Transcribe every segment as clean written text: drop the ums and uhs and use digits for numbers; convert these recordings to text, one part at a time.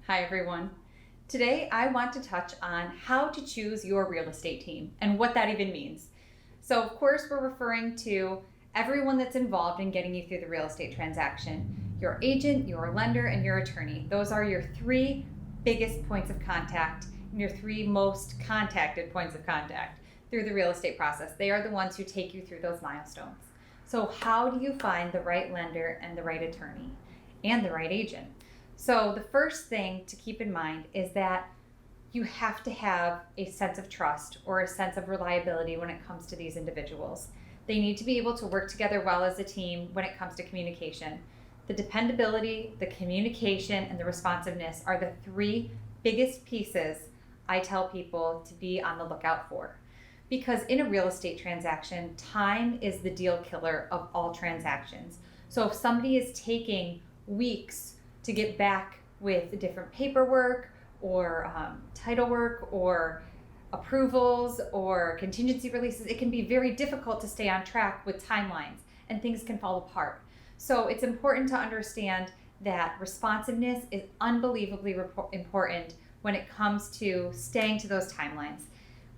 Hi everyone. Today I want to touch on how to choose your real estate team and what that even means. So of course we're referring to everyone that's involved in getting you through the real estate transaction. Your agent, your lender, and your attorney. Those are your three biggest points of contact and your three most contacted points of contact through the real estate process. They are the ones who take you through those milestones. So how do you find the right lender and the right attorney and the right agent? So the first thing to keep in mind is that you have to have a sense of trust or a sense of reliability when it comes to these individuals. They need to be able to work together well as a team when it comes to communication. The dependability, the communication, and the responsiveness are the three biggest pieces I tell people to be on the lookout for. Because in a real estate transaction, time is the deal killer of all transactions. So if somebody is taking weeks to get back with different paperwork or title work or approvals or contingency releases, it can be very difficult to stay on track with timelines and things can fall apart. So it's important to understand that responsiveness is unbelievably important when it comes to staying to those timelines.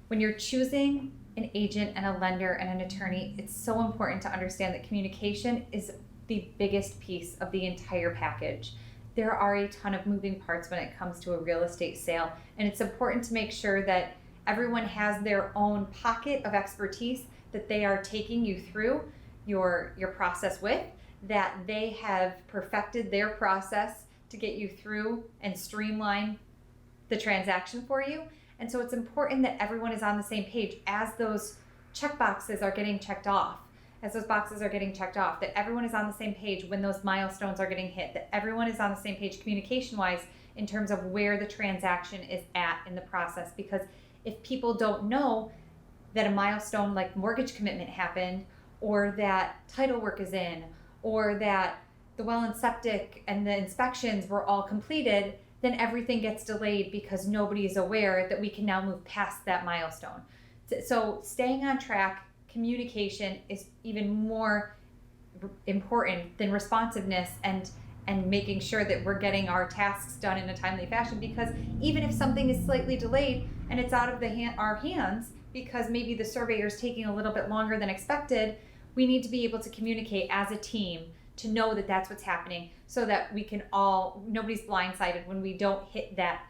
When you're choosing an agent and a lender and an attorney, it's so important to understand that communication is the biggest piece of the entire package. There are a ton of moving parts when it comes to a real estate sale, and it's important to make sure that everyone has their own pocket of expertise that they are taking you through your process with, that they have perfected their process to get you through and streamline the transaction for you. And so it's important that everyone is on the same page as those check boxes are getting checked off. That everyone is on the same page when those milestones are getting hit, that everyone is on the same page communication-wise in terms of where the transaction is at in the process. Because if people don't know that a milestone like mortgage commitment happened, or that title work is in, or that the well and septic and the inspections were all completed, then everything gets delayed because nobody is aware that we can now move past that milestone. So staying on track, communication is even more important than responsiveness and making sure that we're getting our tasks done in a timely fashion, because even if something is slightly delayed and it's out of our hands because maybe the surveyor is taking a little bit longer than expected, we need to be able to communicate as a team to know that that's what's happening, so that we can nobody's blindsided when we don't hit that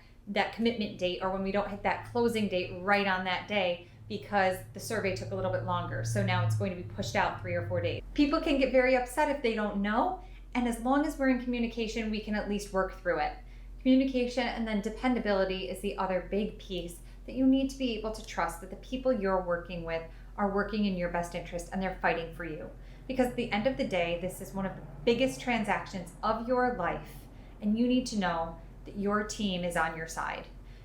commitment date, or when we don't hit that closing date right on that day because the survey took a little bit longer. So now it's going to be pushed out 3 or 4 days. People can get very upset if they don't know. And as long as we're in communication, we can at least work through it. Communication and then dependability is the other big piece, that you need to be able to trust that the people you're working with are working in your best interest and they're fighting for you. Because at the end of the day, this is one of the biggest transactions of your life. And you need to know that your team is on your side.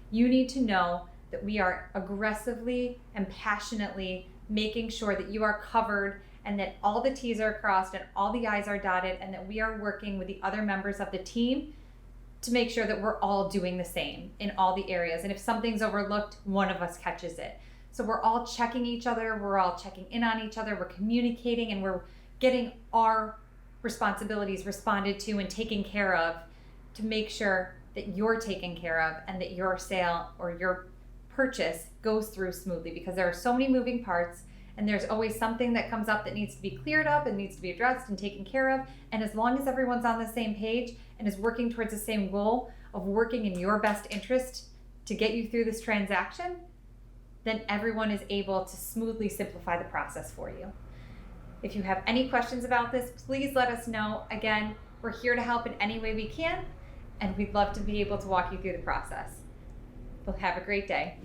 You need to know that we are aggressively and passionately making sure that you are covered and that all the T's are crossed and all the I's are dotted, and that we are working with the other members of the team to make sure that we're all doing the same in all the areas. And if something's overlooked, one of us catches it. So we're all checking each other, we're all checking in on each other, we're communicating, and we're getting our responsibilities responded to and taken care of to make sure that you're taken care of and that your sale or your purchase goes through smoothly, because there are so many moving parts and there's always something that comes up that needs to be cleared up and needs to be addressed and taken care of. And as long as everyone's on the same page and is working towards the same goal of working in your best interest to get you through this transaction, then everyone is able to smoothly simplify the process for you. If you have any questions about this, please let us know. Again, we're here to help in any way we can, and we'd love to be able to walk you through the process. Well, have a great day.